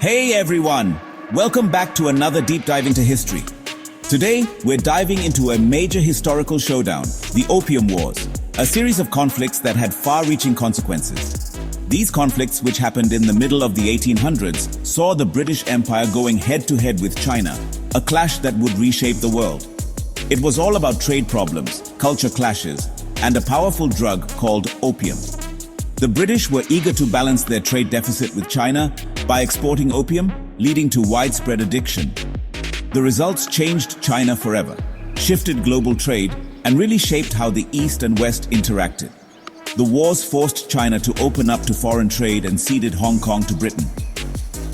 Hey everyone! Welcome back to another deep dive into history. Today, we're diving into a major historical showdown, the Opium Wars, a series of conflicts that had far-reaching consequences. These conflicts, which happened in the middle of the 1800s, saw the British Empire going head-to-head with China, a clash that would reshape the world. It was all about trade problems, culture clashes, and a powerful drug called opium. The British were eager to balance their trade deficit with China by exporting opium, leading to widespread addiction. The results changed China forever, shifted global trade, and really shaped how the East and West interacted. The wars forced China to open up to foreign trade and ceded Hong Kong to Britain.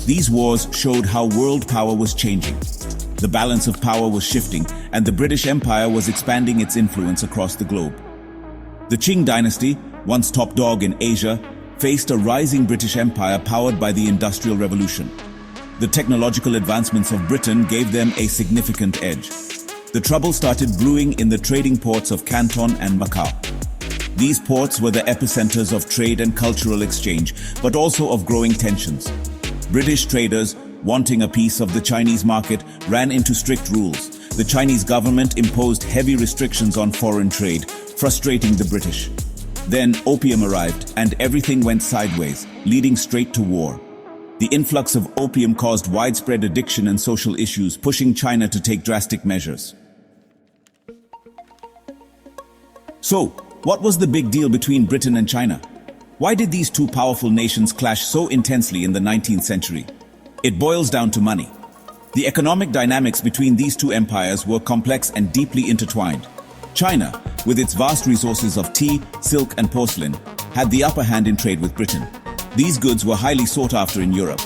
These wars showed how world power was changing. The balance of power was shifting, and the British Empire was expanding its influence across the globe. The Qing Dynasty, once top dog in Asia, faced a rising British Empire powered by the Industrial Revolution. The technological advancements of Britain gave them a significant edge. The trouble started brewing in the trading ports of Canton and Macau. These ports were the epicenters of trade and cultural exchange, but also of growing tensions. British traders, wanting a piece of the Chinese market, ran into strict rules. The Chinese government imposed heavy restrictions on foreign trade, frustrating the British. Then opium arrived, and everything went sideways, leading straight to war. The influx of opium caused widespread addiction and social issues, pushing China to take drastic measures. So, what was the big deal between Britain and China? Why did these two powerful nations clash so intensely in the 19th century? It boils down to money. The economic dynamics between these two empires were complex and deeply intertwined. China, with its vast resources of tea, silk and porcelain, had the upper hand in trade with Britain. These goods were highly sought after in Europe.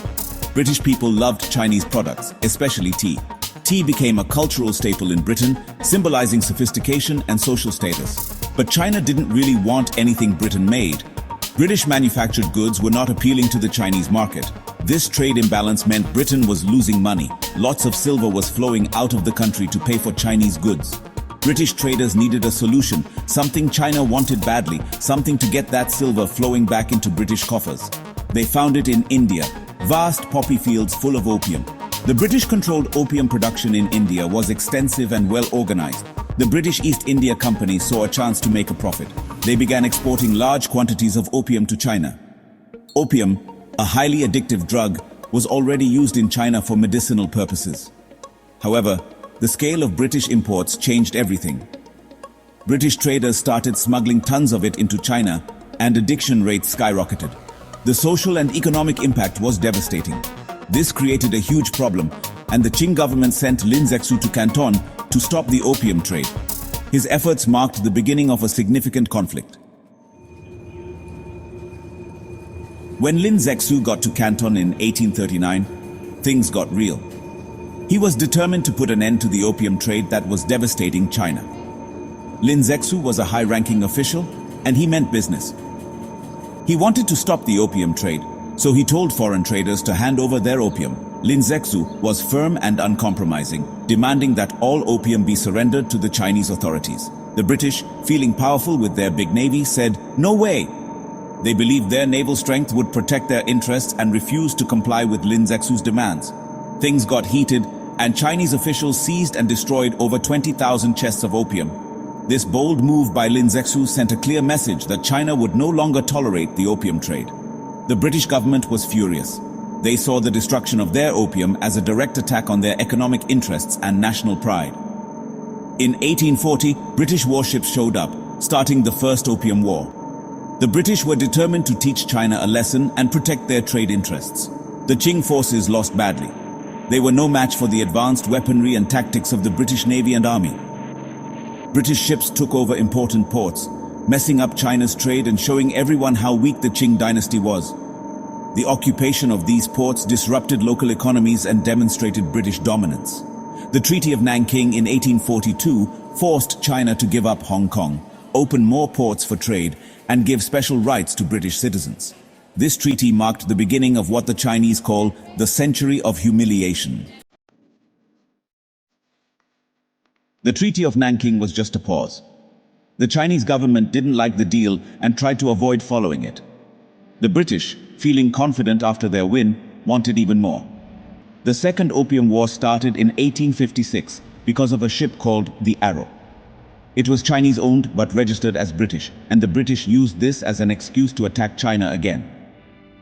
British people loved Chinese products, especially tea. Tea became a cultural staple in Britain, symbolizing sophistication and social status. But China didn't really want anything Britain made. British manufactured goods were not appealing to the Chinese market. This trade imbalance meant Britain was losing money. Lots of silver was flowing out of the country to pay for Chinese goods. British traders needed a solution, something China wanted badly, something to get that silver flowing back into British coffers. They found it in India, vast poppy fields full of opium. The British-controlled opium production in India was extensive and well organized. The British East India Company saw a chance to make a profit. They began exporting large quantities of opium to China. Opium, a highly addictive drug, was already used in China for medicinal purposes. However, the scale of British imports changed everything. British traders started smuggling tons of it into China, and addiction rates skyrocketed. The social and economic impact was devastating. This created a huge problem, and the Qing government sent Lin Zexu to Canton to stop the opium trade. His efforts marked the beginning of a significant conflict. When Lin Zexu got to Canton in 1839, things got real. He was determined to put an end to the opium trade that was devastating China. Lin Zexu was a high-ranking official, and he meant business. He wanted to stop the opium trade, so he told foreign traders to hand over their opium. Lin Zexu was firm and uncompromising, demanding that all opium be surrendered to the Chinese authorities. The British, feeling powerful with their big navy, said, "No way!" They believed their naval strength would protect their interests and refused to comply with Lin Zexu's demands. Things got heated, and Chinese officials seized and destroyed over 20,000 chests of opium. This bold move by Lin Zexu sent a clear message that China would no longer tolerate the opium trade. The British government was furious. They saw the destruction of their opium as a direct attack on their economic interests and national pride. In 1840, British warships showed up, starting the First Opium War. The British were determined to teach China a lesson and protect their trade interests. The Qing forces lost badly. They were no match for the advanced weaponry and tactics of the British Navy and Army. British ships took over important ports, messing up China's trade and showing everyone how weak the Qing dynasty was. The occupation of these ports disrupted local economies and demonstrated British dominance. The Treaty of Nanking in 1842 forced China to give up Hong Kong, open more ports for trade, and give special rights to British citizens. This treaty marked the beginning of what the Chinese call the Century of Humiliation. The Treaty of Nanking was just a pause. The Chinese government didn't like the deal and tried to avoid following it. The British, feeling confident after their win, wanted even more. The Second Opium War started in 1856 because of a ship called the Arrow. It was Chinese-owned but registered as British, and the British used this as an excuse to attack China again.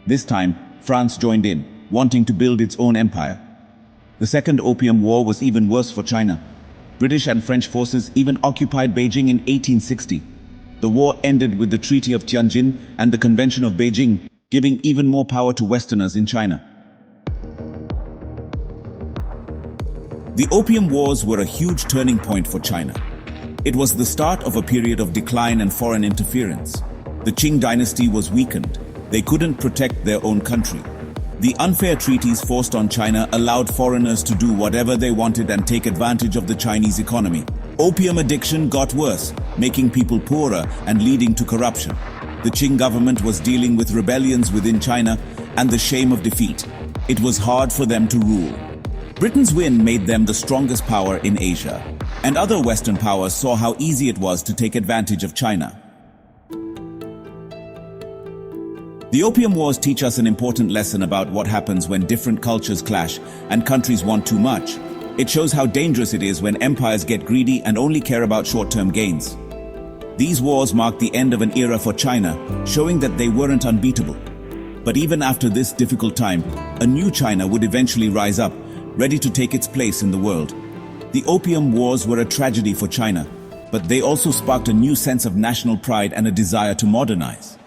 This time, France joined in, wanting to build its own empire. The Second Opium War was even worse for China. British and French forces even occupied Beijing in 1860. The war ended with the Treaty of Tianjin and the Convention of Beijing, giving even more power to Westerners in China. The Opium Wars were a huge turning point for China. It was the start of a period of decline and foreign interference. The Qing dynasty was weakened. They couldn't protect their own country. The unfair treaties forced on China allowed foreigners to do whatever they wanted and take advantage of the Chinese economy. Opium addiction got worse, making people poorer and leading to corruption. The Qing government was dealing with rebellions within China and the shame of defeat. It was hard for them to rule. Britain's win made them the strongest power in Asia, and other Western powers saw how easy it was to take advantage of China. The Opium Wars teach us an important lesson about what happens when different cultures clash and countries want too much. It shows how dangerous it is when empires get greedy and only care about short-term gains. These wars marked the end of an era for China, showing that they weren't unbeatable. But even after this difficult time, a new China would eventually rise up, ready to take its place in the world. The Opium Wars were a tragedy for China, but they also sparked a new sense of national pride and a desire to modernize.